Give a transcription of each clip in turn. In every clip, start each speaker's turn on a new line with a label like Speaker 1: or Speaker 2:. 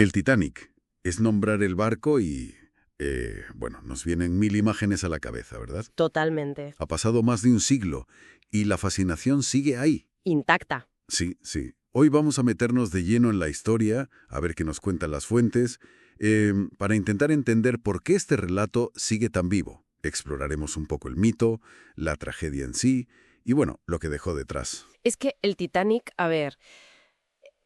Speaker 1: El Titanic es nombrar el barco y, bueno, nos vienen mil imágenes a la cabeza, ¿verdad?
Speaker 2: Totalmente.
Speaker 1: Ha pasado más de un siglo y la fascinación sigue ahí.
Speaker 2: Intacta.
Speaker 1: Sí, sí. Hoy vamos a meternos de lleno en la historia, a ver qué nos cuentan las fuentes, para intentar entender por qué este relato sigue tan vivo. Exploraremos un poco el mito, la tragedia en sí y, bueno, lo que dejó detrás.
Speaker 2: Es que el Titanic, a ver,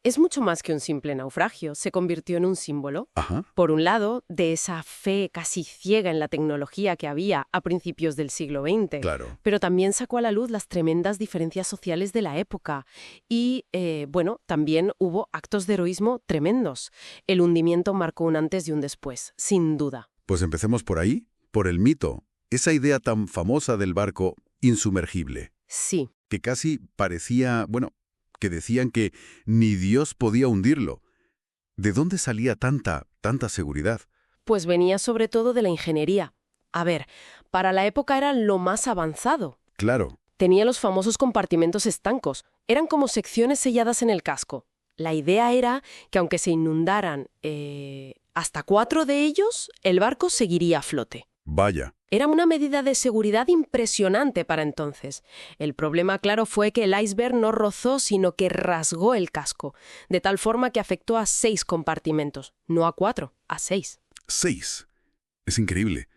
Speaker 2: es mucho más que un simple naufragio. Se convirtió en un símbolo,
Speaker 1: Ajá.
Speaker 2: por un lado, de esa fe casi ciega en la tecnología que había a principios del siglo XX.
Speaker 1: Claro.
Speaker 2: Pero también sacó a la luz las tremendas diferencias sociales de la época. Y, bueno, también hubo actos de heroísmo tremendos. El hundimiento marcó un antes y un después, sin duda.
Speaker 1: Pues empecemos por ahí, por el mito, esa idea tan famosa del barco insumergible,
Speaker 2: Sí.
Speaker 1: que casi parecía, bueno, que decían que ni Dios podía hundirlo. ¿De dónde salía tanta seguridad?
Speaker 2: Pues venía sobre todo de la ingeniería. A ver, para la época era lo más avanzado.
Speaker 1: Claro.
Speaker 2: Tenía los famosos compartimentos estancos. Eran como secciones selladas en el casco. La idea era que aunque se inundaran hasta 4 de ellos, el barco seguiría a flote.
Speaker 1: Vaya.
Speaker 2: Era una medida de seguridad impresionante para entonces. El problema, claro, fue que el iceberg no rozó, sino que rasgó el casco, de tal forma que afectó a 6 compartimentos. No a 4, a 6.
Speaker 1: 6. Es increíble.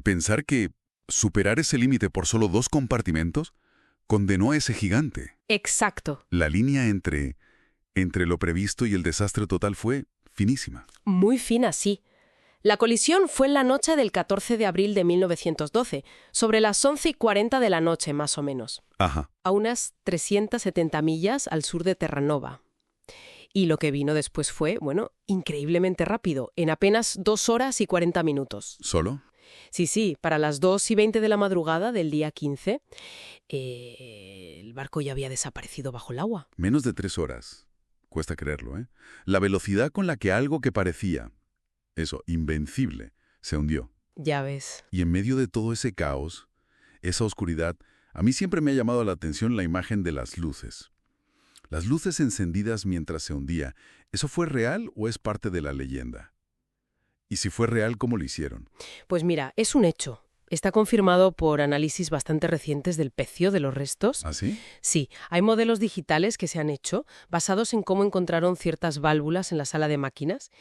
Speaker 1: Pensar que superar ese límite por solo 2 compartimentos condenó a ese gigante.
Speaker 2: Exacto.
Speaker 1: La línea entre lo previsto y el desastre total fue finísima.
Speaker 2: Muy fina, sí. La colisión fue en la noche del 14 de abril de 1912, sobre las 11:40 de la noche, más o menos,
Speaker 1: Ajá.
Speaker 2: a unas 370 millas al sur de Terranova. Y lo que vino después fue, bueno, increíblemente rápido, en apenas 2 horas y 40 minutos.
Speaker 1: ¿Solo?
Speaker 2: Sí, para las 2:20 de la madrugada del día 15, el barco ya había desaparecido bajo el agua.
Speaker 1: Menos de 3 horas. Cuesta creerlo, ¿eh? La velocidad con la que algo que parecía, eso, invencible, se hundió.
Speaker 2: Ya ves.
Speaker 1: Y en medio de todo ese caos, esa oscuridad, a mí siempre me ha llamado la atención la imagen de las luces. Las luces encendidas mientras se hundía, ¿eso fue real o es parte de la leyenda? Y si fue real, ¿cómo lo hicieron?
Speaker 2: Pues mira, es un hecho. Está confirmado por análisis bastante recientes del pecio de los restos.
Speaker 1: ¿Ah, sí?
Speaker 2: Sí, hay modelos digitales que se han hecho basados en cómo encontraron ciertas válvulas en la sala de máquinas.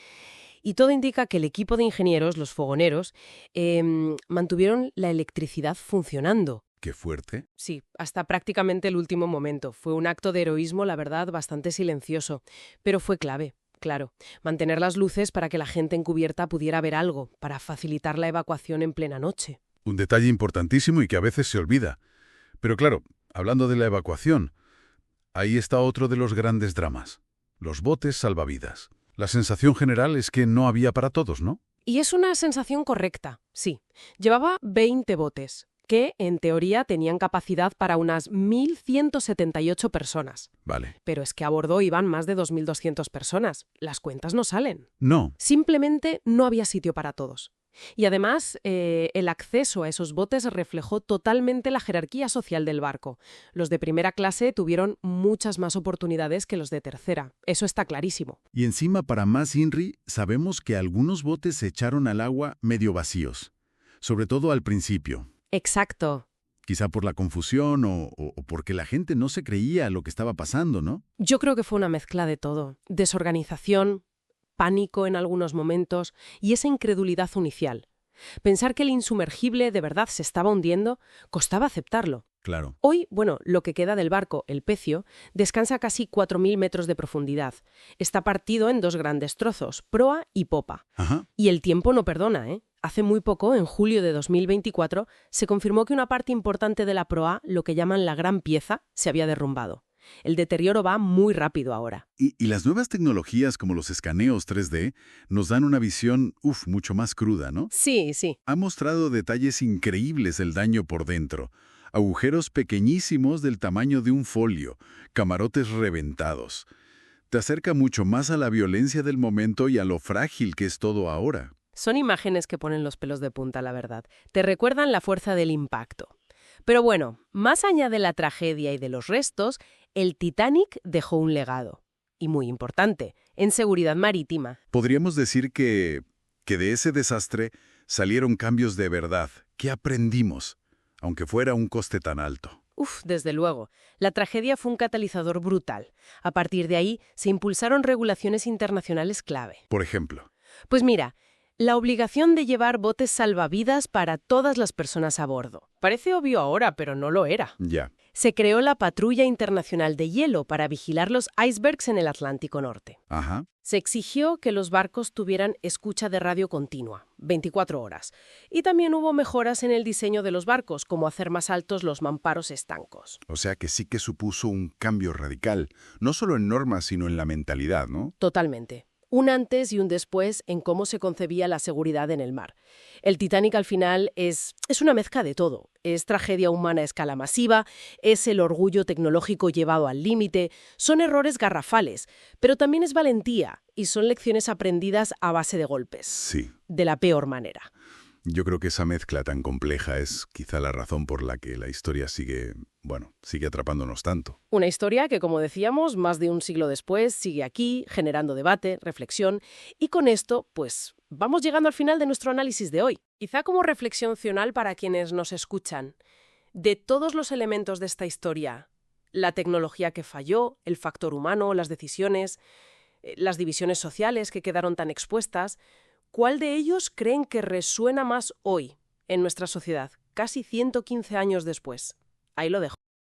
Speaker 2: Y todo indica que el equipo de ingenieros, los fogoneros, mantuvieron la electricidad funcionando.
Speaker 1: Qué fuerte.
Speaker 2: Sí, hasta prácticamente el último momento. Fue un acto de heroísmo, la verdad, bastante silencioso. Pero fue clave, claro. Mantener las luces para que la gente encubierta pudiera ver algo, para facilitar la evacuación en plena noche.
Speaker 1: Un detalle importantísimo y que a veces se olvida. Pero claro, hablando de la evacuación, ahí está otro de los grandes dramas. Los botes salvavidas. La sensación general es que no había para todos, ¿no?
Speaker 2: Y es una sensación correcta, sí. Llevaba 20 botes, que en teoría tenían capacidad para unas 1.178 personas.
Speaker 1: Vale.
Speaker 2: Pero es que a bordo iban más de 2.200 personas. Las cuentas no salen.
Speaker 1: No.
Speaker 2: Simplemente no había sitio para todos. Y además, el acceso a esos botes reflejó totalmente la jerarquía social del barco. Los de primera clase tuvieron muchas más oportunidades que los de tercera. Eso está clarísimo.
Speaker 1: Y encima, para más INRI, sabemos que algunos botes se echaron al agua medio vacíos. Sobre todo al principio.
Speaker 2: Exacto.
Speaker 1: Quizá por la confusión o porque la gente no se creía lo que estaba pasando, ¿no?
Speaker 2: Yo creo que fue una mezcla de todo. Desorganización, pánico en algunos momentos y esa incredulidad inicial. Pensar que el insumergible de verdad se estaba hundiendo costaba aceptarlo.
Speaker 1: Claro.
Speaker 2: Hoy, bueno, lo que queda del barco, el pecio, descansa a casi 4.000 metros de profundidad. Está partido en 2 grandes trozos, proa y popa.
Speaker 1: Ajá.
Speaker 2: Y el tiempo no perdona, ¿eh? Hace muy poco, en julio de 2024, se confirmó que una parte importante de la proa, lo que llaman la gran pieza, se había derrumbado. El deterioro va muy rápido ahora.
Speaker 1: Y las nuevas tecnologías como los escaneos 3D nos dan una visión, mucho más cruda, ¿no?
Speaker 2: Sí.
Speaker 1: Ha mostrado detalles increíbles del daño por dentro. Agujeros pequeñísimos del tamaño de un folio, camarotes reventados. Te acerca mucho más a la violencia del momento y a lo frágil que es todo ahora.
Speaker 2: Son imágenes que ponen los pelos de punta, la verdad. Te recuerdan la fuerza del impacto. Pero bueno, más allá de la tragedia y de los restos, el Titanic dejó un legado. Y muy importante, en seguridad marítima.
Speaker 1: Podríamos decir que de ese desastre salieron cambios de verdad. ¿Qué aprendimos? Aunque fuera un coste tan alto.
Speaker 2: Desde luego. La tragedia fue un catalizador brutal. A partir de ahí se impulsaron regulaciones internacionales clave.
Speaker 1: Por ejemplo.
Speaker 2: Pues mira, la obligación de llevar botes salvavidas para todas las personas a bordo. Parece obvio ahora, pero no lo era.
Speaker 1: Ya.
Speaker 2: Se creó la Patrulla Internacional de Hielo para vigilar los icebergs en el Atlántico Norte.
Speaker 1: Ajá.
Speaker 2: Se exigió que los barcos tuvieran escucha de radio continua, 24 horas. Y también hubo mejoras en el diseño de los barcos, como hacer más altos los mamparos estancos.
Speaker 1: O sea que sí que supuso un cambio radical, no solo en normas, sino en la mentalidad, ¿no?
Speaker 2: Totalmente. Un antes y un después en cómo se concebía la seguridad en el mar. El Titanic al final es una mezcla de todo. Es tragedia humana a escala masiva, es el orgullo tecnológico llevado al límite, son errores garrafales, pero también es valentía y son lecciones aprendidas a base de golpes.
Speaker 1: Sí.
Speaker 2: De la peor manera.
Speaker 1: Yo creo que esa mezcla tan compleja es quizá la razón por la que la historia sigue atrapándonos tanto.
Speaker 2: Una historia que, como decíamos, más de un siglo después sigue aquí, generando debate, reflexión, y con esto, pues, vamos llegando al final de nuestro análisis de hoy. Quizá como reflexión final para quienes nos escuchan. De todos los elementos de esta historia, la tecnología que falló, el factor humano, las decisiones, las divisiones sociales que quedaron tan expuestas, ¿cuál de ellos creen que resuena más hoy en nuestra sociedad, casi 115 años después? Ahí lo dejo.